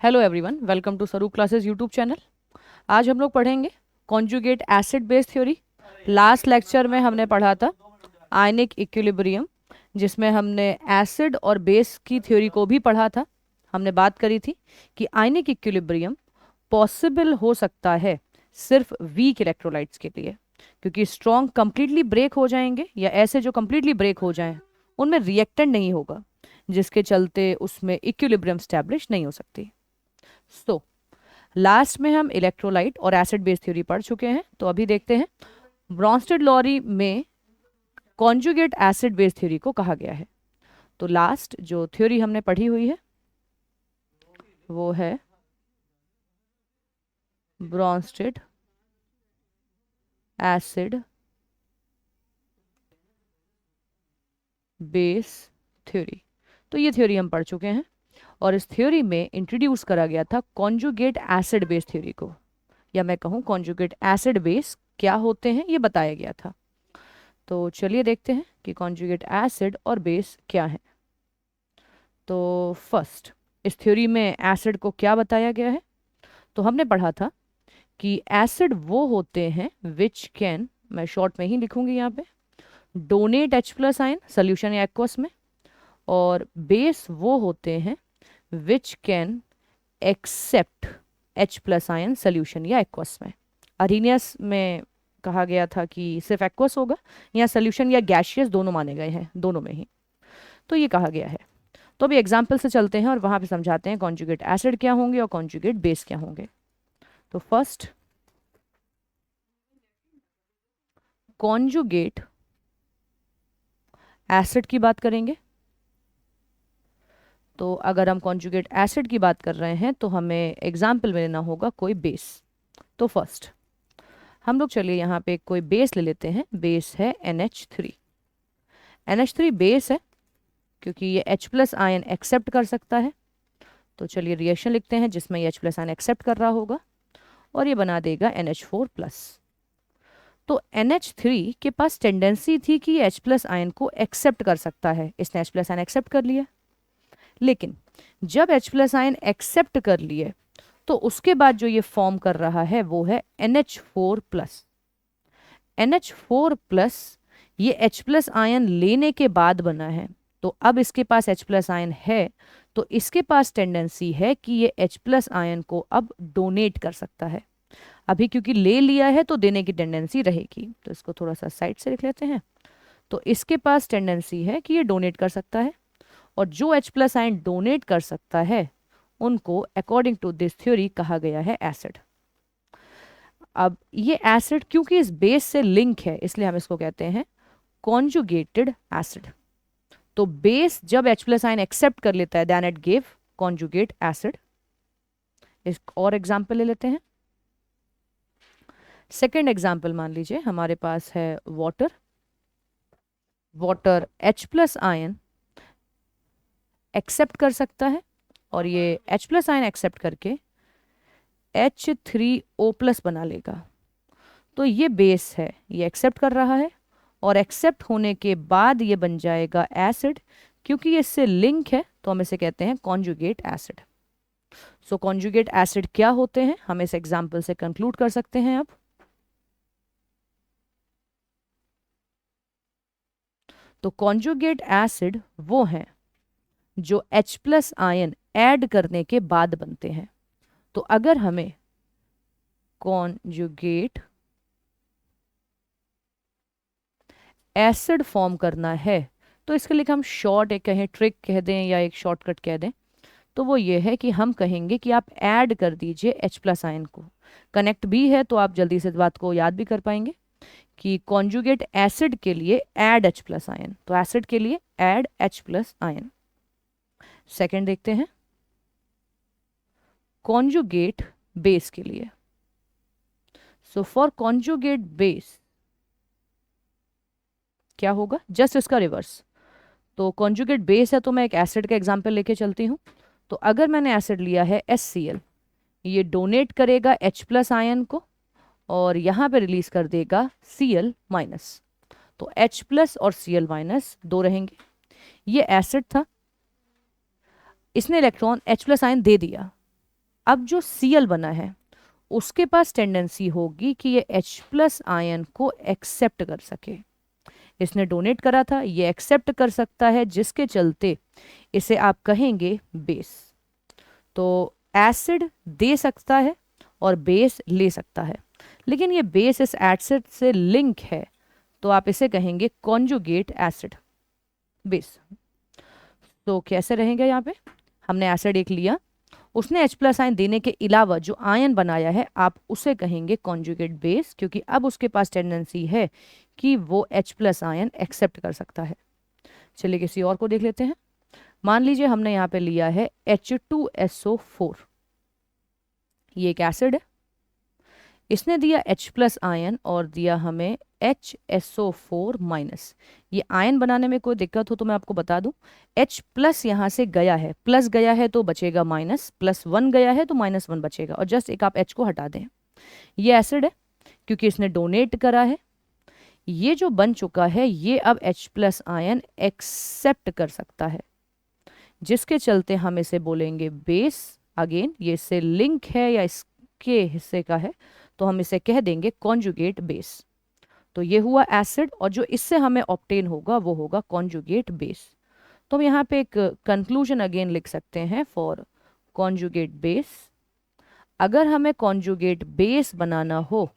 Hello everyone, welcome to स्वरूप classes YouTube channel. आज हम लोग पढ़ेंगे conjugate acid base theory. Last lecture में हमने पढ़ा था आयनिक इक्विलिब्रियम, जिसमें हमने एसिड और बेस की थ्योरी को भी पढ़ा था। हमने बात करी थी कि आयनिक इक्विलिब्रियम पॉसिबल हो सकता है सिर्फ वीक इलेक्ट्रोलाइट्स के लिए, क्योंकि स्ट्रॉन्ग कंप्लीटली ब्रेक हो जाएंगे या ऐसे जो कंप्लीटली ब्रेक हो जाएं उनमें रिएक्टेंट नहीं होगा, जिसके चलते उसमें इक्विलिब्रियम स्टैब्लिश नहीं हो सकती। सो लास्ट में हम इलेक्ट्रोलाइट और एसिड बेस थ्योरी पढ़ चुके हैं, तो अभी देखते हैं ब्रॉन्स्टेड लॉरी में कॉन्जुगेट एसिड बेस थ्योरी को कहा गया है। तो लास्ट जो थ्योरी हमने पढ़ी हुई है वो है ब्रॉन्स्टेड एसिड बेस थ्योरी। तो ये थ्योरी हम पढ़ चुके हैं और इस थ्योरी में इंट्रोड्यूस करा गया था कॉन्जुगेट एसिड बेस थ्योरी को, या मैं कहूँ कॉन्जुगेट एसिड बेस क्या होते हैं ये बताया गया था। तो चलिए देखते हैं कि कॉन्जुगेट एसिड और बेस क्या है। तो फर्स्ट, इस थ्योरी में एसिड को क्या बताया गया है। तो हमने पढ़ा था कि एसिड वो होते हैं विच कैन, मैं शॉर्ट में ही लिखूंगी यहाँ पे, donate H plus ion solution या एक्वस में, और बेस वो होते हैं which can accept H plus ion solution या एक्वस में। अरीनियस में कहा गया था कि सिर्फ एक्वस होगा, या सोल्यूशन या गैशियस दोनों माने गए हैं, दोनों में ही। तो ये कहा गया है। तो अभी एग्जाम्पल से चलते हैं और वहां पे समझाते हैं कॉन्जुगेट एसिड क्या होंगे और कॉन्जुगेट बेस क्या होंगे। तो फर्स्ट, कॉन्जुगेट एसिड की बात करेंगे। तो अगर हम कॉन्जुगेट एसिड की बात कर रहे हैं तो हमें एग्जाम्पल में लेना होगा कोई बेस। तो फर्स्ट हम लोग चलिए यहाँ पे कोई बेस ले लेते हैं। बेस है NH3। NH3 बेस है क्योंकि ये H प्लस आयन एक्सेप्ट कर सकता है। तो चलिए रिएक्शन लिखते हैं जिसमें ये H प्लस आयन एक्सेप्ट कर रहा होगा और ये बना देगा NH4 प्लस। तो NH3 के पास टेंडेंसी थी कि ये H प्लस आयन को एक्सेप्ट कर सकता है, इसने H प्लस आयन एक्सेप्ट कर लिया। लेकिन जब H प्लस आयन एक्सेप्ट कर लिए तो उसके बाद जो ये फॉर्म कर रहा है वो है NH4 प्लस। NH4 प्लस ये H प्लस आयन लेने के बाद बना है। तो अब इसके पास H प्लस आयन है तो इसके पास टेंडेंसी है कि ये H प्लस आयन को अब डोनेट कर सकता है। अभी क्योंकि ले लिया है तो देने की टेंडेंसी रहेगी, तो इसको थोड़ा सा साइड से लिख लेते हैं। तो इसके पास टेंडेंसी है कि ये डोनेट कर सकता है, और जो H प्लस आयन डोनेट कर सकता है उनको अकॉर्डिंग टू दिस थ्योरी कहा गया है एसिड। अब ये एसिड क्योंकि इस बेस से लिंक है इसलिए हम इसको कहते हैं कॉन्जुगेटेड एसिड। तो बेस जब H प्लस आयन एक्सेप्ट कर लेता है then it give conjugate acid. एक और एग्जांपल ले लेते हैं। सेकंड एग्जांपल मान लीजिए हमारे पास है water. Water H plus ion accept कर सकता है और ये H प्लस आयन एक्सेप्ट करके H3O प्लस बना लेगा। तो ये बेस है, ये एक्सेप्ट कर रहा है और एक्सेप्ट होने के बाद ये बन जाएगा एसिड। क्योंकि ये इससे लिंक है तो हम इसे कहते हैं कॉन्जुगेट एसिड। सो कॉन्जुगेट एसिड क्या होते हैं हम इस एग्जांपल से कंक्लूड कर सकते हैं। अब तो कॉन्जुगेट एसिड वो हैं जो H प्लस आयन ऐड करने के बाद बनते हैं। तो अगर हमें कॉन्जुगेट एसिड फॉर्म करना है तो इसके लिए हम शॉर्ट एक कहें, ट्रिक कह दें या एक शॉर्टकट कह दें, तो वो ये है कि हम कहेंगे कि आप ऐड कर दीजिए H प्लस आयन को। कनेक्ट भी है तो आप जल्दी से इस बात को याद भी कर पाएंगे कि कॉन्जुगेट एसिड के लिए ऐड H प्लस आयन, तो एसिड के लिए add H plus ion. Second देखते हैं कॉन्जुगेट बेस के लिए। सो फॉर कॉन्जुगेट बेस क्या होगा, जस्ट इसका रिवर्स। तो कॉन्जुगेट बेस है तो मैं एक एसिड का एग्जांपल लेके चलती हूँ। तो अगर मैंने एसिड लिया है HCl, ये डोनेट करेगा H प्लस आयन को और यहाँ पे रिलीज कर देगा Cl माइनस। तो H प्लस और Cl माइनस दो रहेंगे। ये एसिड था, इसने इलेक्ट्रॉन H प्लस आयन दे दिया अब जो Cl बना है उसके पास टेंडेंसी होगी कि ये H+ आयन को एक्सेप्ट कर सके। इसने डोनेट करा था, ये एक्सेप्ट कर सकता है, जिसके चलते इसे आप कहेंगे बेस। तो एसिड दे सकता है और बेस ले सकता है, लेकिन ये बेस इस एसिड से लिंक है, तो आप इसे कहेंगे कॉन्जुगेट एसिड बेस। तो कैसे रहेंगे यहाँ पे, हमने एसिड एक लिया, उसने H+ आयन देने के अलावा जो आयन बनाया है आप उसे कहेंगे कॉन्जुगेट बेस, क्योंकि अब उसके पास टेंडेंसी है कि वो H+ आयन एक्सेप्ट कर सकता है। चलिए किसी और को देख लेते हैं। मान लीजिए हमने यहाँ पे लिया है H2SO4, ये एक एसिड है, इसने दिया H+ आयन और दिया हमें HSO4-। ये आयन बनाने में कोई दिक्कत हो तो मैं आपको बता दूं, H+ यहाँ से गया है, प्लस गया है तो बचेगा माइनस, +1 गया है तो -1 बचेगा, और जस्ट एक आप H को हटा दें। ये एसिड है क्योंकि इसने डोनेट करा है। ये जो बन चुका है ये अब H+ आयन एक्सेप्ट कर सकता है, जिसके चलते हम इसे बोलेंगे बेस। अगेन ये इससे लिंक है या इसके हिस्से का है, तो हम इसे कह देंगे कॉन्जुगेट बेस। तो ये हुआ एसिड, और जो इससे हमें ऑब्टेन होगा वो होगा कॉन्जुगेट बेस। तो हम यहाँ पे एक कंक्लूजन अगेन लिख सकते हैं फॉर कॉन्जुगेट बेस। अगर हमें कॉन्जुगेट बेस बनाना हो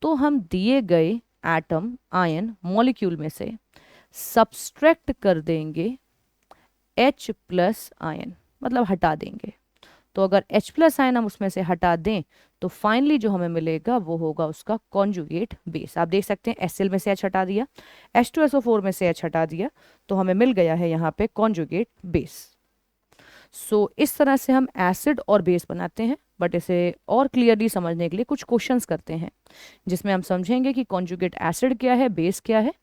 तो हम दिए गए एटम आयन मॉलिक्यूल में से सब्सट्रैक्ट कर देंगे H+ आयन, मतलब हटा देंगे। तो अगर H+ आयन हम उसमें से हटा दें तो फाइनली जो हमें मिलेगा वो होगा उसका कॉन्जुगेट बेस। आप देख सकते हैं Cl में से H हटा दिया, H2SO4 में से H हटा दिया, तो हमें मिल गया है यहाँ पे कॉन्जुगेट बेस। सो इस तरह से हम एसिड और बेस बनाते हैं, बट इसे और क्लियरली समझने के लिए कुछ क्वेश्चंस करते हैं जिसमें हम समझेंगे कि कॉन्जुगेट एसिड क्या है, बेस क्या है,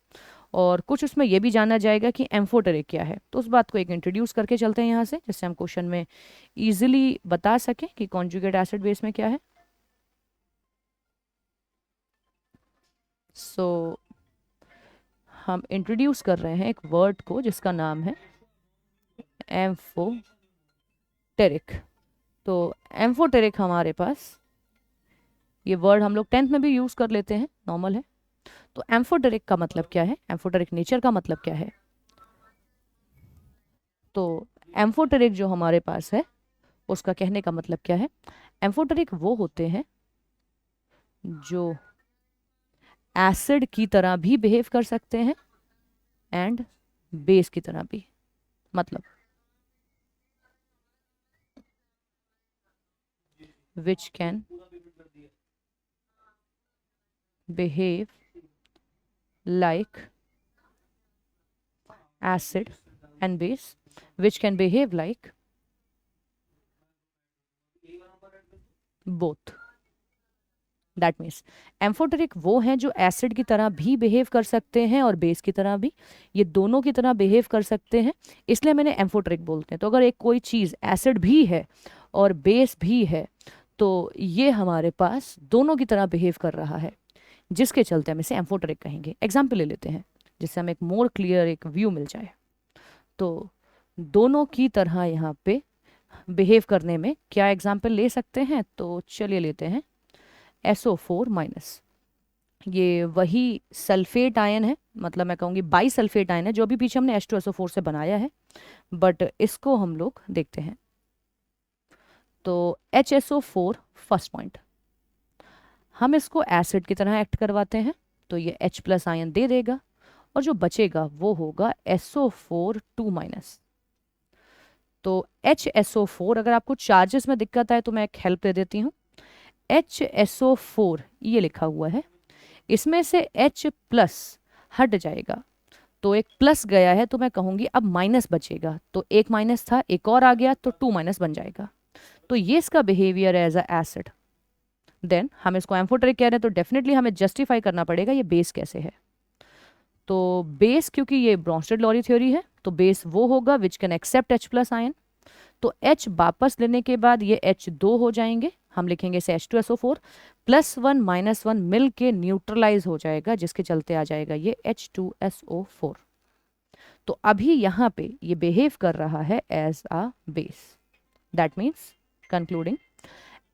और कुछ उसमें यह भी जाना जाएगा कि एम्फोटेरिक क्या है। तो उस बात को एक इंट्रोड्यूस करके चलते हैं यहाँ से, जिससे हम क्वेश्चन में इजीली बता सकें कि कॉन्जुगेट एसिड बेस में क्या है। सो हम इंट्रोड्यूस कर रहे हैं एक वर्ड को जिसका नाम है एम्फोटेरिक। तो एम्फोटेरिक हमारे पास, ये वर्ड हम लोग 10th में भी यूज कर लेते हैं, नॉर्मल है। तो एम्फोटेरिक का मतलब क्या है, एम्फोटेरिक नेचर का मतलब क्या है। तो एम्फोटेरिक जो हमारे पास है उसका कहने का मतलब क्या है, एम्फोटेरिक वो होते हैं जो एसिड की तरह भी बिहेव कर सकते हैं एंड बेस की तरह भी। मतलब which can behave like acid and base, which can behave like both। That means amphoteric वो हैं जो एसिड की तरह भी बिहेव कर सकते हैं और बेस की तरह भी, ये दोनों की तरह बिहेव कर सकते हैं, इसलिए मैंने एम्फोटेरिक बोलते हैं। तो अगर एक कोई चीज़ एसिड भी है और बेस भी है तो ये हमारे पास दोनों की तरह बिहेव कर रहा है, जिसके चलते हम इसे एम्फोटेरिक कहेंगे। एग्जाम्पल ले लेते हैं जिससे हमें एक मोर क्लियर एक व्यू मिल जाए। तो दोनों की तरह यहाँ पे बिहेव करने में क्या एग्जाम्पल ले सकते हैं, तो चलिए लेते हैं SO4-। ये वही सल्फेट आयन है, मतलब मैं कहूँगी बाई सल्फेट आयन है, जो भी पीछे हमने H2SO4 से बनाया है, बट इसको हम लोग देखते हैं। तो HSO4 फर्स्ट पॉइंट, हम इसको एसिड की तरह एक्ट करवाते हैं तो ये H+ आयन दे देगा, और जो बचेगा वो होगा SO4-। तो HSO4, अगर आपको चार्जेस में दिक्कत आए तो मैं एक हेल्प दे देती हूँ। HSO4 ये लिखा हुआ है, इसमें से H+ हट जाएगा, तो एक प्लस गया है तो मैं कहूँगी अब माइनस बचेगा, तो एक माइनस था एक और आ गया तो 2- बन जाएगा। तो ये इसका बिहेवियर है एज अ एसिड। देन हम इसको एम्फोटेरिक कह रहे हैं तो डेफिनेटली हमें जस्टिफाई करना पड़ेगा ये बेस कैसे है। तो बेस, क्योंकि ये ब्रोंस्टेड-लॉरी थ्योरी है, तो बेस वो होगा which can accept H+ ion. तो H वापस लेने के बाद ये H2 हो जाएंगे, हम लिखेंगे इसे H2SO4, +1 -1 मिल के न्यूट्रलाइज हो जाएगा, जिसके चलते आ जाएगा ये H2SO4। तो अभी यहाँ पे ये बिहेव कर रहा है as a base. That means concluding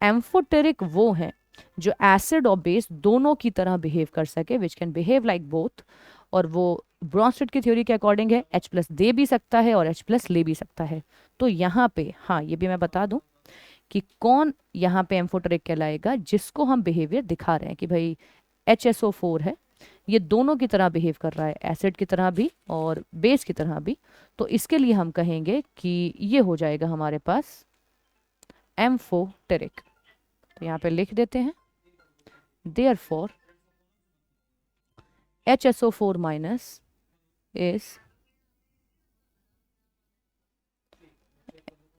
amphoteric वो हैं जो एसिड और बेस दोनों की तरह बिहेव कर सके, which can behave like both, और वो ब्रॉन्स्टेड की थ्योरी के अकॉर्डिंग है H प्लस दे भी सकता है और H प्लस ले भी सकता है। तो यहाँ पे हाँ ये भी मैं बता दूं कि कौन यहाँ पे एम्फोटेरिक कहलाएगा, जिसको हम बिहेवियर दिखा रहे हैं कि भाई HSO4 है, ये दोनों की तरह बिहेव कर रहा है, एसिड की तरह भी और बेस की तरह भी। तो इसके लिए हम कहेंगे कि ये हो जाएगा हमारे पास एम्फोटेरिक। तो यहाँ पे लिख देते हैं therefore HSO4 minus is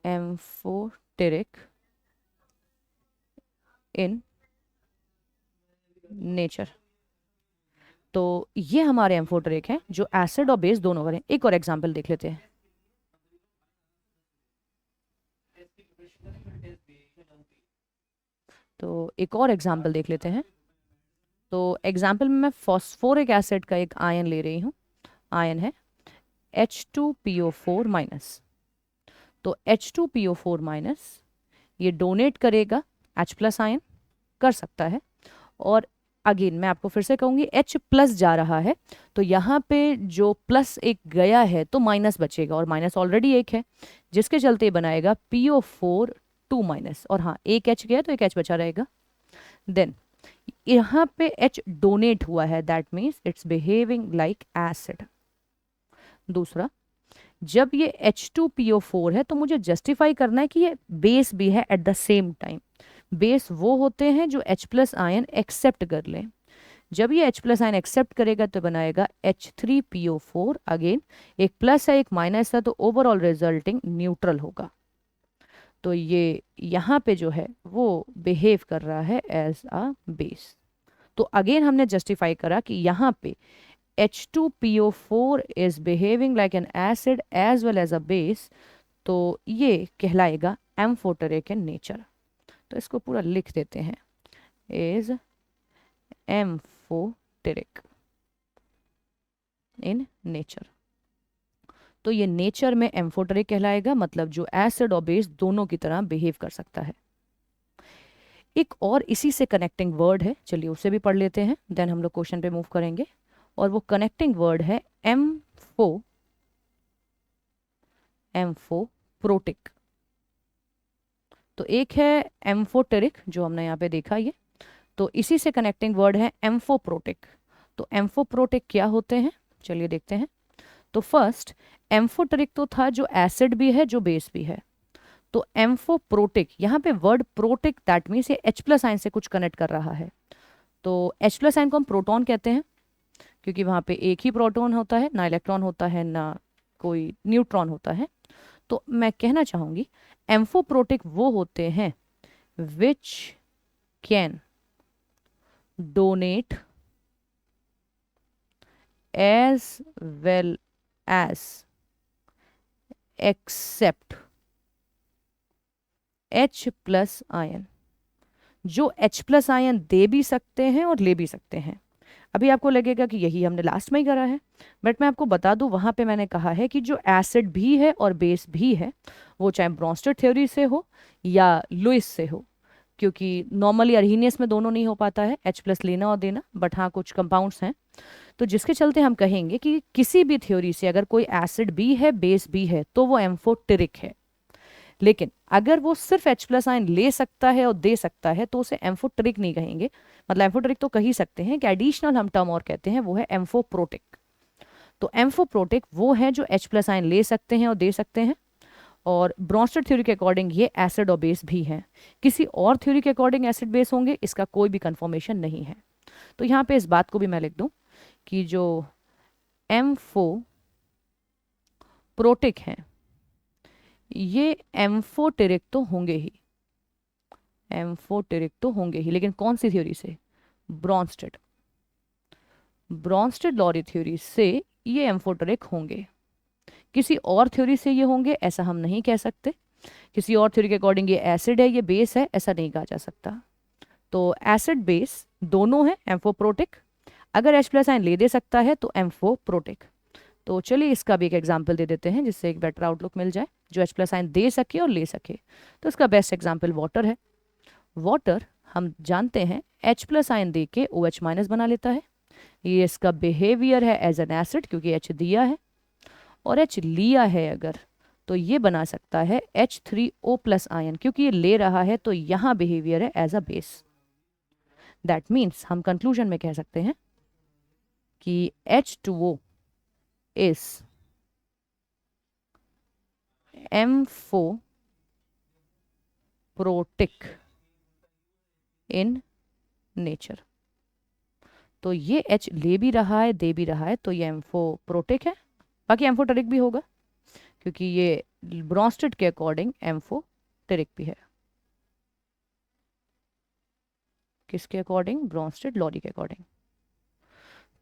amphoteric in nature. तो ये हमारे एम्फोटेरिक हैं जो एसिड और बेस दोनों करें। एक और एग्जांपल देख लेते हैं। तो एक और एग्जांपल देख लेते हैं। तो एग्जांपल में मैं फॉस्फोरिक एसिड का एक आयन ले रही हूँ। आयन है H2PO4 माइनस। तो H2PO4 माइनस ये डोनेट करेगा H प्लस आयन, कर सकता है। और अगेन मैं आपको फिर से कहूंगी H प्लस जा रहा है, तो यहाँ पे जो प्लस एक गया है तो माइनस बचेगा, और माइनस ऑलरेडी एक है, जिसके चलते बनाएगा PO4 2 माइनस। और हाँ एक H गया तो एक H बचा रहेगा। देन यहाँ पे H डोनेट हुआ है, that means it's behaving like acid. दूसरा, जब ये H2PO4 है तो मुझे जस्टिफाई करना है कि ये बेस भी है at the same time. Base वो होते हैं जो H प्लस आयन एक्सेप्ट कर लें। जब ये H प्लस आयन एक्सेप्ट करेगा तो बनाएगा H3PO4। अगेन एक प्लस है एक माइनस है, तो ओवरऑल रिजल्टिंग न्यूट्रल होगा। तो ये यहाँ पे जो है वो बिहेव कर रहा है एज अ बेस। तो अगेन हमने जस्टिफाई करा कि यहाँ पे H2PO4 is behaving like an acid as well as a base, तो ये कहलाएगा एम्फोटेरिक इन नेचर। तो इसको पूरा लिख देते हैं, इज एम्फोटेरिक इन नेचर। तो ये नेचर में एम्फोटेरिक कहलाएगा, मतलब जो एसिड और बेस दोनों की तरह बिहेव कर सकता है। एक और इसी से कनेक्टिंग वर्ड है, चलिए उसे भी पढ़ लेते हैं, देन हम लोग क्वेश्चन पे मूव करेंगे। और वो कनेक्टिंग वर्ड है एम्फोप्रोटिक। तो एक है एम्फोटेरिक जो हमने यहाँ पे देखा ये, तो इसी से कनेक्टिंग वर्ड है एम्फोप्रोटिक। तो एम्फोप्रोटिक क्या होते हैं, चलिए देखते हैं। तो फर्स्ट एम्फोटेरिक तो था जो एसिड भी है जो बेस भी है। तो एम्फोप्रोटिक, यहाँ पे वर्ड प्रोटिक दैट मीन्स ये H प्लस आयन से कुछ कनेक्ट कर रहा है। तो H प्लस आयन को हम प्रोटॉन कहते हैं, क्योंकि वहाँ पे एक ही प्रोटॉन होता है, ना इलेक्ट्रॉन होता है ना कोई न्यूट्रॉन होता है। तो मैं कहना चाहूँगी एम्फोप्रोटिक वो होते हैं which can donate as well as accept H plus ion, जो H प्लस आयन दे भी सकते हैं और ले भी सकते हैं। अभी आपको लगेगा कि यही हमने लास्ट में ही करा है, बट मैं आपको बता दूं वहाँ पे मैंने कहा है कि जो एसिड भी है और बेस भी है, वो चाहे ब्रॉन्स्टेड थ्योरी से हो या लुईस से हो, क्योंकि नॉर्मली अर्हीनियस में दोनों नहीं हो पाता है H प्लस लेना और देना, बट हाँ कुछ कंपाउंड्स हैं। तो जिसके चलते हम कहेंगे कि किसी भी थ्योरी से अगर कोई एसिड भी है बेस भी है तो वो एम्फोटेरिक है। लेकिन अगर वो सिर्फ H प्लस आयन ले सकता है और दे सकता है तो उसे एम्फोटेरिक नहीं कहेंगे। मतलब एम्फोटेरिक तो कह ही सकते हैं कि एडिशनल हम टर्म और कहते हैं, वो है एम्फोप्रोटिक। तो एम्फोप्रोटिक वो है जो H प्लस आयन ले सकते हैं और दे सकते हैं, और ब्रॉन्स्टेड थ्योरी के अकॉर्डिंग ये एसिड और बेस भी हैं। किसी और थ्योरी के अकॉर्डिंग एसिड बेस होंगे, इसका कोई भी कंफर्मेशन नहीं है। तो यहाँ पे इस बात को भी मैं लिख दूं कि जो एम्फोप्रोटिक हैं ये एम्फोटेरिक तो होंगे ही, एम्फोटेरिक तो होंगे ही, लेकिन कौन सी थ्योरी से? ब्रॉन्स्टेड, ब्रॉन्स्टेड लॉरी थ्योरी से ये एम्फोटेरिक होंगे। किसी और थ्योरी से ये होंगे ऐसा हम नहीं कह सकते। किसी और थ्योरी के अकॉर्डिंग ये एसिड है ये बेस है ऐसा नहीं कहा जा सकता। तो एसिड बेस दोनों है एम्फोप्रोटिक, अगर H प्लस आयन ले दे सकता है तो एम्फोप्रोटिक। तो चलिए इसका भी एक एग्जाम्पल दे देते हैं जिससे एक बेटर आउटलुक मिल जाए, जो H प्लस आयन दे सके और ले सके। तो इसका बेस्ट एग्जाम्पल वाटर है। वाटर हम जानते हैं H प्लस आयन दे के OH माइनस बना लेता है। ये इसका बिहेवियर है एज एन एसिड, क्योंकि H दिया है और H लिया है अगर, तो ये बना सकता है H3O प्लस आयन, क्योंकि ये ले रहा है तो यहाँ बिहेवियर है as a base. That means हम कंक्लूजन में कह सकते हैं कि H2O इज एम्फोप्रोटिक इन नेचर। तो ये H ले भी रहा है दे भी रहा है, तो ये एम्फोप्रोटिक है। बाकी एम्फोटेरिक भी होगा, क्योंकि ये ब्रोंस्टेड के अकॉर्डिंग एम्फोटेरिक भी है। किसके अकॉर्डिंग? ब्रोंस्टेड लॉरी के अकॉर्डिंग।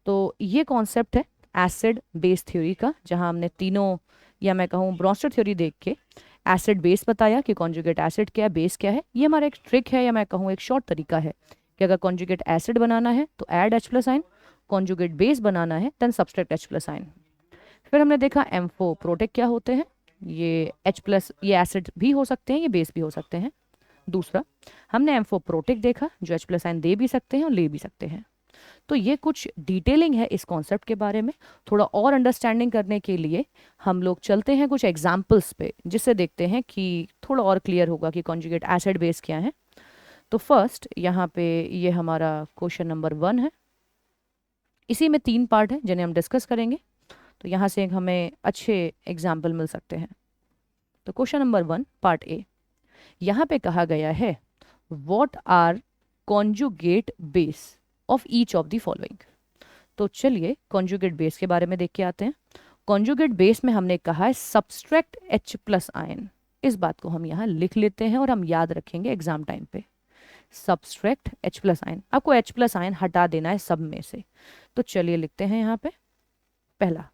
तो ये कॉन्सेप्ट है एसिड बेस थ्योरी का, जहां हमने तीनों, या मैं कहूँ ब्रोंस्टेड थ्योरी देख के एसिड बेस बताया कि कॉन्जुगेट एसिड क्या है, बेस क्या है। ये हमारा एक ट्रिक है, या मैं कहूँ एक शॉर्ट तरीका है कि अगर कॉन्जुगेट एसिड बनाना है तो add H plus ion, conjugate base बनाना है देन सब्सट्रैक्ट H प्लस आइन। फिर हमने देखा एम्फोप्रोटिक क्या होते हैं। ये H प्लस, ये एसिड भी हो सकते हैं, ये बेस भी हो सकते हैं। दूसरा हमने एम्फोप्रोटिक देखा, जो H प्लस आइन दे भी सकते हैं और ले भी सकते हैं। तो ये कुछ डिटेलिंग है इस कॉन्सेप्ट के बारे में। थोड़ा और अंडरस्टैंडिंग करने के लिए हम लोग चलते हैं कुछ एग्जाम्पल्स पे, जिससे देखते हैं कि थोड़ा और क्लियर होगा कि कॉन्जुगेट एसिड बेस क्या है। तो फर्स्ट यहाँ पे ये हमारा क्वेश्चन नंबर 1 है। इसी में 3 पार्ट हैं जिन्हें हम डिस्कस करेंगे, तो यहाँ से हमें अच्छे एग्जाम्पल मिल सकते हैं। तो क्वेश्चन नंबर 1 पार्ट ए, यहाँ पे कहा गया है what are conjugate base of each of the following. तो चलिए कॉन्जुगेट बेस के बारे में देख के आते हैं। कॉन्जुगेट बेस में हमने कहा है सब्सट्रैक्ट H प्लस आयन। इस बात को हम यहाँ लिख लेते हैं और हम याद रखेंगे एग्जाम टाइम पे। सब्सट्रैक्ट H प्लस आयन, आपको H प्लस आयन हटा देना है सब में से। तो चलिए लिखते हैं यहाँ पे पहला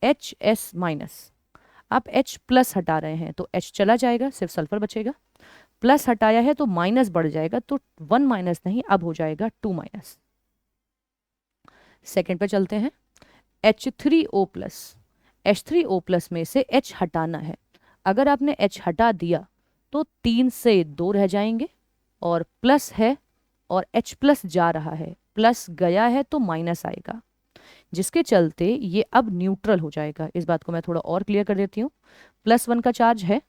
HS माइनस। आप H प्लस हटा रहे हैं तो H चला जाएगा, सिर्फ सल्फर बचेगा। प्लस हटाया है तो माइनस बढ़ जाएगा, तो 1 माइनस नहीं, अब हो जाएगा 2 माइनस। सेकेंड पे चलते हैं H3O प्लस। H3O प्लस में से H हटाना है। अगर आपने H हटा दिया तो 3 से 2 रह जाएंगे, और प्लस है और H प्लस जा रहा है, प्लस गया है तो माइनस आएगा, जिसके चलते ये अब न्यूट्रल हो जाएगा। इस बात को मैं थोड़ा और क्लियर कर देती हूँ। +1 का चार्ज है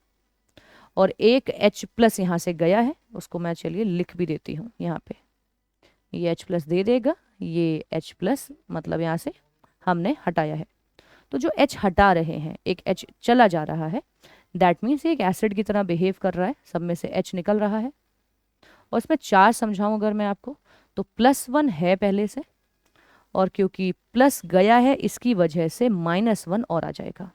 और एक H प्लस यहाँ से गया है, उसको मैं चलिए लिख भी देती हूँ यहाँ पे। ये H प्लस दे देगा, ये H प्लस मतलब यहाँ से हमने हटाया है। तो जो H हटा रहे हैं, एक H चला जा रहा है, दैट मीन्स एक एसिड की तरह बिहेव कर रहा है, सब में से H निकल रहा है। और इसमें चार्ज समझाऊं अगर मैं आपको, तो +1 है पहले से, और क्योंकि प्लस गया है इसकी वजह से -1 और आ जाएगा,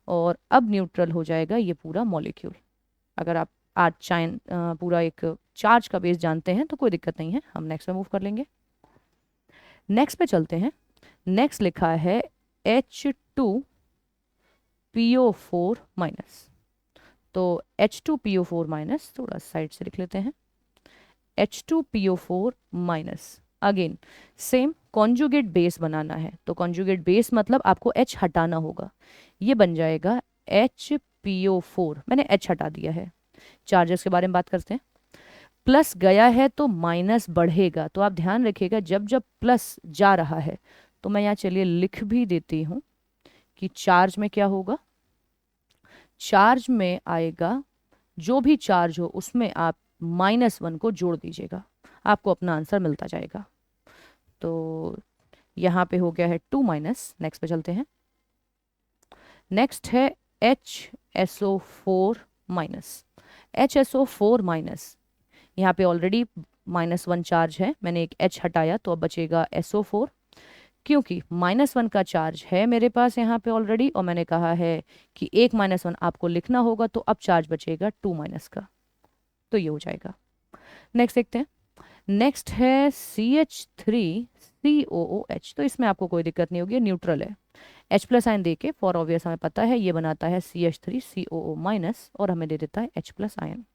और अब न्यूट्रल हो जाएगा ये पूरा मॉलिक्यूल। अगर आप आज पूरा एक चार्ज का बेस जानते हैं तो कोई दिक्कत नहीं है, हम नेक्स्ट पे मूव कर लेंगे। नेक्स्ट पे चलते हैं। नेक्स्ट लिखा है H2PO4 माइनस। तो H2PO4 माइनस थोड़ा साइड से लिख लेते हैं। H2PO4 minus, again same conjugate base बनाना है, तो कॉन्जुगेट बेस मतलब आपको H हटाना होगा। ये बन जाएगा HPO4, मैंने H हटा दिया है। चार्जेस के बारे में बात करते हैं। प्लस गया है तो माइनस बढ़ेगा, तो आप ध्यान रखिएगा जब जब प्लस जा रहा है, तो मैं यहाँ चलिए लिख भी देती हूँ कि चार्ज में क्या होगा। चार्ज में आएगा, जो भी चार्ज हो उसमें आप -1 को जोड़ दीजिएगा, आपको अपना आंसर मिलता जाएगा। तो यहाँ पे हो गया है 2 माइनस। नेक्स्ट पे चलते हैं। नेक्स्ट है HSO4 माइनस। HSO4 माइनस, यहाँ पे ऑलरेडी -1 चार्ज है, मैंने एक H हटाया तो अब बचेगा SO4। क्योंकि -1 का चार्ज है मेरे पास यहाँ पे ऑलरेडी, और मैंने कहा है कि एक -1 आपको लिखना होगा, तो अब चार्ज बचेगा 2 माइनस का, तो ये हो जाएगा। नेक्स्ट देखते हैं। नेक्स्ट है CH3COOH। तो इसमें आपको कोई दिक्कत नहीं होगी, न्यूट्रल है। H प्लस आयन दे के फॉर ऑब्वियस हमें पता है ये बनाता है CH3COO माइनस, और हमें दे देता है H प्लस आयन।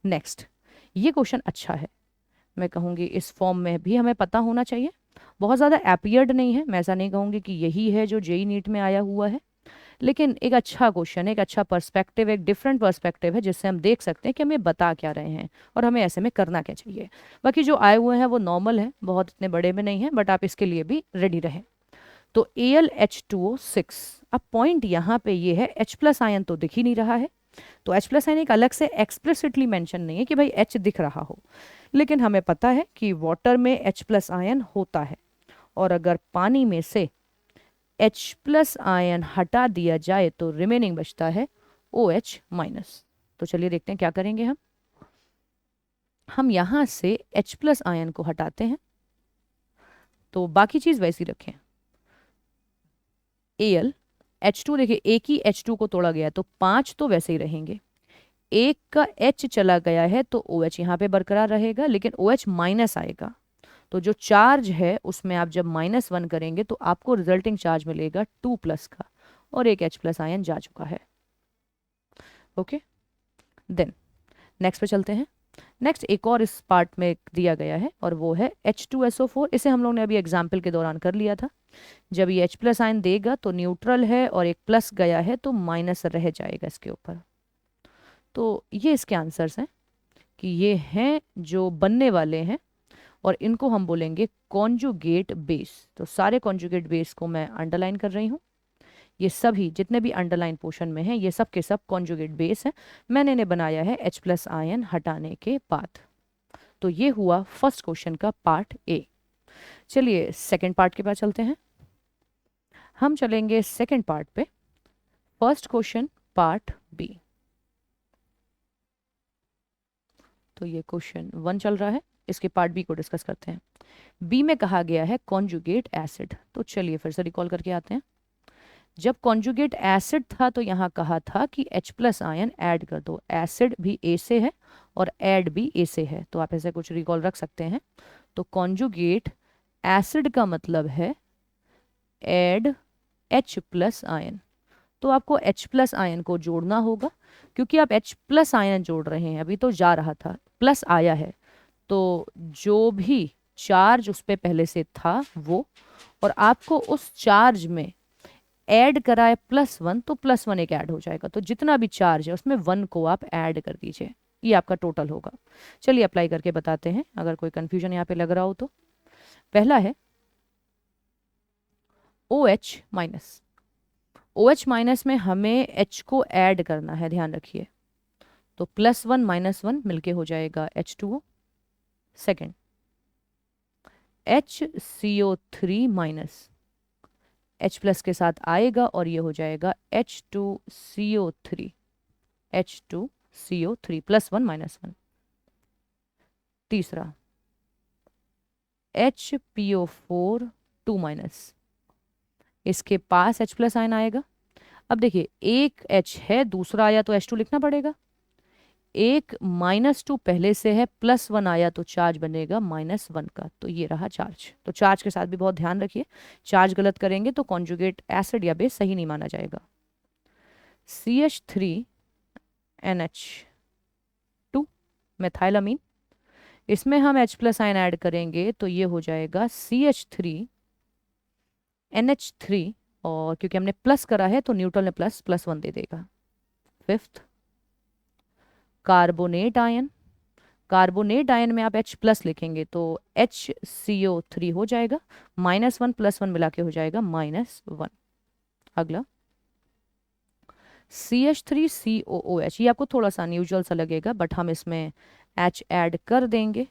नेक्स्ट, ये क्वेश्चन अच्छा है, मैं कहूँगी इस फॉर्म में भी हमें पता होना चाहिए। बहुत ज़्यादा एपियर्ड नहीं है, मैं ऐसा नहीं कहूँगी कि यही है जो जेई नीट में आया हुआ है, लेकिन एक अच्छा क्वेश्चन है, एक अच्छा पर्सपेक्टिव, एक डिफरेंट पर्सपेक्टिव है जिससे हम देख सकते हैं कि हमें बता क्या रहे हैं और हमें ऐसे में करना क्या चाहिए। बाकी जो आए हुए हैं वो नॉर्मल हैं, बहुत इतने बड़े में नहीं हैं, बट आप इसके लिए भी रेडी रहें। तो AlH2O6, अब पॉइंट यहाँ पे ये है, H प्लस आयन तो दिख ही नहीं रहा है, तो H प्लस आयन एक अलग से एक्सप्लिसिटली मेंशन नहीं है कि भाई H दिख रहा हो, लेकिन हमें पता है कि वाटर में H प्लस आयन होता है, और अगर पानी में से H प्लस आयन हटा दिया जाए तो रिमेनिंग बचता है OH माइनस। तो चलिए देखते हैं क्या करेंगे हम यहाँ से H प्लस आयन को हटाते हैं, तो बाकी चीज़ वैसी रखें। H2 देखिए, एक ही H2 को तोड़ा गया तो 5 तो वैसे ही रहेंगे, एक का H चला गया है तो OH यहाँ पे बरकरार रहेगा, लेकिन OH माइनस आएगा, तो जो चार्ज है उसमें आप जब -1 करेंगे तो आपको रिजल्टिंग चार्ज मिलेगा 2 प्लस का, और एक H प्लस आयन जा चुका है। ओके, देन नेक्स्ट पे चलते हैं। नेक्स्ट एक और इस पार्ट में दिया गया है और वो है H2SO4। इसे हम लोग ने अभी एग्जाम्पल के दौरान कर लिया था। जब ये H प्लस आयन देगा तो न्यूट्रल है, और एक प्लस गया है तो माइनस रह जाएगा इसके ऊपर। तो ये इसके आंसर्स हैं कि ये हैं जो बनने वाले हैं, और इनको हम बोलेंगे कॉन्जुगेट बेस। तो सारे कॉन्जुगेट बेस को मैं अंडरलाइन कर रही हूँ, ये सभी जितने भी अंडरलाइन पोर्शन में हैं ये सब के सब कॉन्जुगेट बेस हैं। मैंने इन्हें बनाया है H प्लस आयन हटाने के बाद। तो ये हुआ फर्स्ट क्वेश्चन का पार्ट ए। चलिए सेकंड पार्ट के पास चलते हैं। हम चलेंगे सेकंड पार्ट पे, फर्स्ट क्वेश्चन पार्ट बी। तो ये क्वेश्चन 1 चल रहा है, इसके पार्ट बी को डिस्कस करते हैं। बी में कहा गया है कॉन्जुगेट एसिड। तो चलिए फिर से रिकॉल करके आते हैं। जब कॉन्जुगेट एसिड था तो यहाँ कहा था कि H प्लस आयन ऐड कर दो, एसिड भी A से है और ऐड भी A से है, तो आप ऐसे कुछ रिकॉल रख सकते हैं। तो कॉन्जुगेट एसिड का मतलब है ऐड H प्लस आयन, तो आपको H प्लस आयन को जोड़ना होगा, क्योंकि आप H प्लस आयन जोड़ रहे हैं, अभी तो जा रहा था प्लस आया है, तो जो भी चार्ज उस पर पहले से था वो, और आपको उस चार्ज में ऐड कराए +1, तो +1 एक ऐड हो जाएगा, तो जितना भी चार्ज है उसमें 1 को आप ऐड कर दीजिए, ये आपका टोटल होगा। चलिए अप्लाई करके बताते हैं, अगर कोई कंफ्यूजन यहाँ पे लग रहा हो तो। पहला है OH माइनस। OH माइनस में हमें H को ऐड करना है, ध्यान रखिए, तो +1 -1 मिलके हो जाएगा H2O। Second HCO3 minus, H plus के साथ आएगा और ये हो जाएगा H2CO3, H2CO3 +1 -1। तीसरा HPO4 2-, इसके पास H प्लस आयन आएगा। अब देखिए एक H है, दूसरा आया तो H2 लिखना पड़ेगा, एक -2 पहले से है, +1 आया तो चार्ज बनेगा -1 का, तो ये रहा चार्ज। तो चार्ज के साथ भी बहुत ध्यान रखिए, चार्ज गलत करेंगे तो कॉन्जुगेट एसिड या बेस सही नहीं माना जाएगा। CH3NH2 मेथाइलामीन, इसमें हम H प्लस आयन ऐड करेंगे तो ये हो जाएगा CH3NH3, और क्योंकि हमने प्लस करा है तो न्यूट्रल ने +1 दे देगा। Fifth carbonate ion, carbonate ion में आप H प्लस लिखेंगे तो HCO3 हो जाएगा, -1 +1 मिला के हो जाएगा -1। अगला CH3COOH, ये आपको थोड़ा सा अनयूजुअल सा लगेगा, बट हम इसमें H ऐड कर देंगे,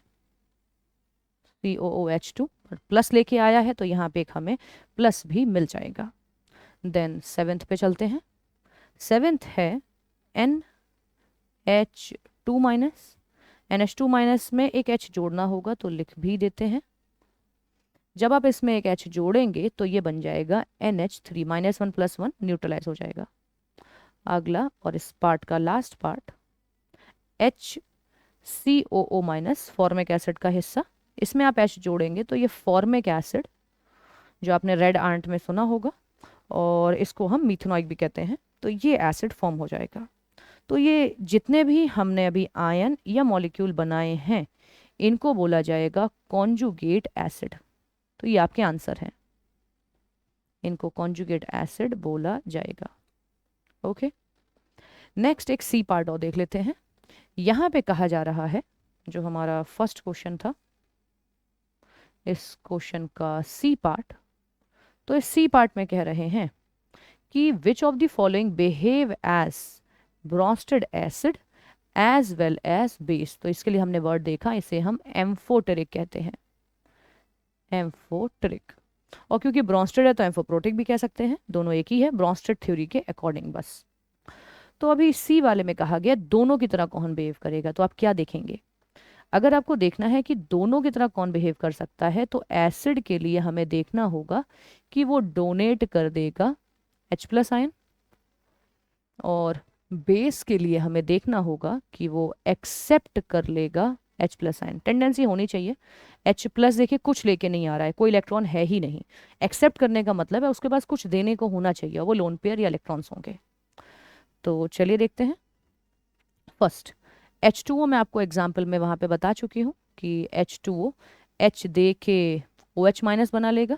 COOH2 प्लस लेके आया है तो यहाँ पे एक हमें प्लस भी मिल जाएगा। देन सेवेंथ पे चलते हैं। सेवेंथ है NH2-, NH2- में एक H जोड़ना होगा तो लिख भी देते हैं। जब आप इसमें एक H जोड़ेंगे तो ये बन जाएगा NH3, -1 +1 न्यूट्रलाइज हो जाएगा। अगला और इस पार्ट का last part HCOO-, formic acid का हिस्सा, इसमें आप H जोड़ेंगे तो ये फॉर्मिक एसिड जो आपने रेड आंट में सुना होगा, और इसको हम मिथेनॉइक भी कहते हैं, तो ये एसिड फॉर्म हो जाएगा। तो ये जितने भी हमने अभी आयन या मॉलिक्यूल बनाए हैं इनको बोला जाएगा कॉन्जुगेट एसिड। तो ये आपके आंसर हैं, इनको कॉन्जुगेट एसिड बोला जाएगा। ओके, नेक्स्ट एक सी पार्ट और देख लेते हैं। यहाँ पे कहा जा रहा है, जो हमारा फर्स्ट क्वेश्चन था, इस क्वेश्चन का सी पार्ट, तो इस सी पार्ट में कह रहे हैं कि which of the following behave as Bronsted acid as well as base. तो इसके लिए हमने वर्ड देखा, इसे हम एम्फोटेरिक कहते हैं, एम्फोटेरिक। और क्योंकि ब्रोस्टेड है तो एम्फोप्रोटिक भी कह सकते हैं, दोनों एक ही है ब्रोस्टेड थ्योरी के अकॉर्डिंग बस। तो अभी सी वाले में कहा गया दोनों की तरह कौन बिहेव करेगा, तो आप क्या देखेंगे? अगर आपको देखना है कि दोनों की तरह कौन बिहेव कर सकता है, तो एसिड के लिए हमें देखना होगा कि वो डोनेट कर देगा H+ आयन, और बेस के लिए हमें देखना होगा कि वो एक्सेप्ट कर लेगा H+ आयन। टेंडेंसी होनी चाहिए, H+ देखिए कुछ लेके नहीं आ रहा है, कोई इलेक्ट्रॉन है ही नहीं। एक्सेप्ट करने का मतलब है उसके पास कुछ देने को होना चाहिए, वो लोन पेयर या इलेक्ट्रॉन्स होंगे। तो चलिए देखते हैं। फर्स्ट H2O मैं आपको एग्जाम्पल में वहाँ पे बता चुकी हूँ कि H2O H दे के OH- बना लेगा,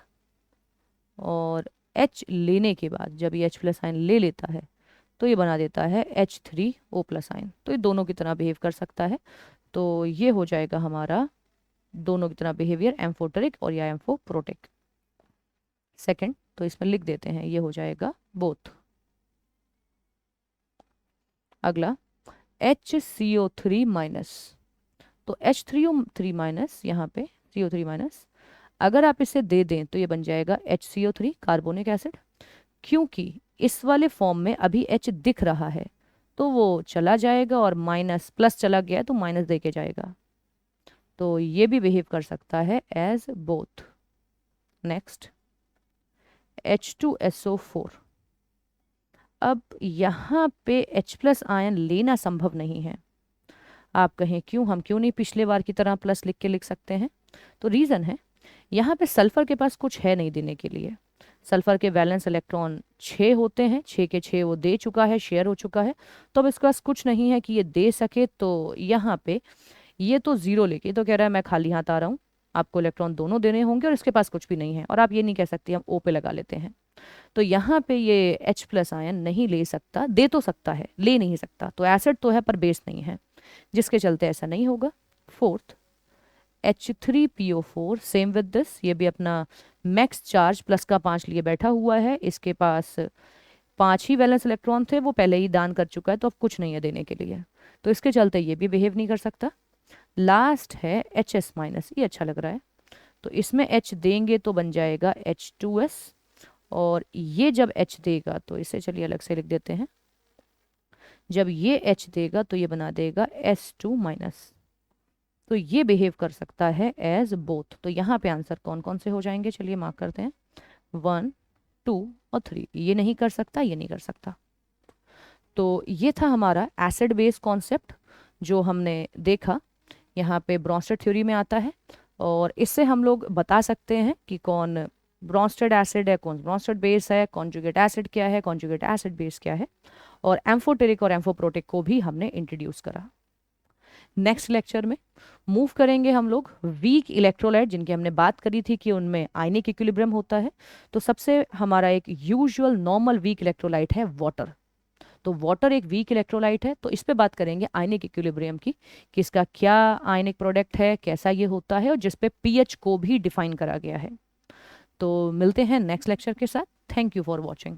और H लेने के बाद जब ये H+ आयन ले लेता है तो ये बना देता है H3O+ आयन। तो ये दोनों की तरह बिहेव कर सकता है, तो ये हो जाएगा हमारा दोनों की तरह बिहेवियर, एम्फोटेरिक और या एम्फोप्रोटिक। सेकंड, तो इसमें लिख देते हैं, ये हो जाएगा बोथ। अगला HCO3-, तो H3O3-, यहाँ पे CO3-, अगर आप इसे दे दें तो ये बन जाएगा HCO3 कार्बोनिक एसिड। क्योंकि इस वाले फॉर्म में अभी H दिख रहा है तो वो चला जाएगा, और माइनस प्लस चला गया तो माइनस दे के जाएगा, तो ये भी बिहेव कर सकता है एज बोथ। नेक्स्ट H2SO4, अब यहाँ पे H+ आयन लेना संभव नहीं है। आप कहें क्यों, हम क्यों नहीं पिछले बार की तरह प्लस लिख के लिख सकते हैं? तो रीज़न है, यहाँ पे सल्फर के पास कुछ है नहीं देने के लिए। सल्फर के वैलेंस इलेक्ट्रॉन 6 होते हैं, 6 के 6 वो दे चुका है, शेयर हो चुका है, तो अब इसके पास कुछ नहीं है कि ये दे सके। तो यहाँ पे ये तो 0 लेके तो कह रहा है मैं खाली हाथ आ रहा हूँ, आपको इलेक्ट्रॉन दोनों देने होंगे, और इसके पास कुछ भी नहीं है, और आप ये नहीं कह सकते हम O पे लगा लेते हैं। तो यहाँ पे ये H+ आयन नहीं ले सकता, दे तो सकता है, ले नहीं सकता। तो एसिड तो है पर बेस नहीं है, जिसके चलते ऐसा नहीं होगा। Fourth H3PO4, same with this, ये भी अपना मैक्स चार्ज प्लस का 5 लिए बैठा हुआ है, इसके पास 5 ही वैलेंस इलेक्ट्रॉन थे, वो पहले ही दान कर चुका है, तो अब कुछ नहीं है देने के लिए, तो इसके चलते ये भी बिहेव नहीं कर सकता। लास्ट है HS-, ये अच्छा लग रहा है, तो इसमें H देंगे तो बन जाएगा H2S, और ये जब H देगा तो इसे चलिए अलग से लिख देते हैं, जब ये H देगा तो ये बना देगा S2-, तो ये बिहेव कर सकता है एज बोथ। तो यहाँ पे आंसर कौन कौन से हो जाएंगे, चलिए मार्क करते हैं, 1, 2 और 3। ये नहीं कर सकता, ये नहीं कर सकता। तो ये था हमारा एसिड बेस कॉन्सेप्ट जो हमने देखा, यहाँ पे ब्रोंस्टेड थ्योरी में आता है, और इससे हम लोग बता सकते हैं कि कौन ब्रोंस्टेड एसिड है, कौन ब्रोंस्टेड बेस है, कॉन्जुगेट एसिड क्या है, कॉन्जुगेट एसिड बेस क्या है, और एम्फोटेरिक और एम्फोप्रोटिक को भी हमने इंट्रोड्यूस करा। नेक्स्ट लेक्चर में मूव करेंगे हम लोग वीक इलेक्ट्रोलाइट, जिनकी हमने बात करी थी कि उनमें आयनिक इक्विलिब्रियम होता है। तो सबसे हमारा एक यूजुअल नॉर्मल वीक इलेक्ट्रोलाइट है वाटर, तो वाटर एक वीक इलेक्ट्रोलाइट है, तो इस पे बात करेंगे आयनिक इक्विलिब्रियम की, कि इसका क्या आयनिक प्रोडक्ट है, कैसा ये होता है, और जिस पे पीएच को भी डिफाइन करा गया है। तो मिलते हैं नेक्स्ट लेक्चर के साथ। Thank you for watching.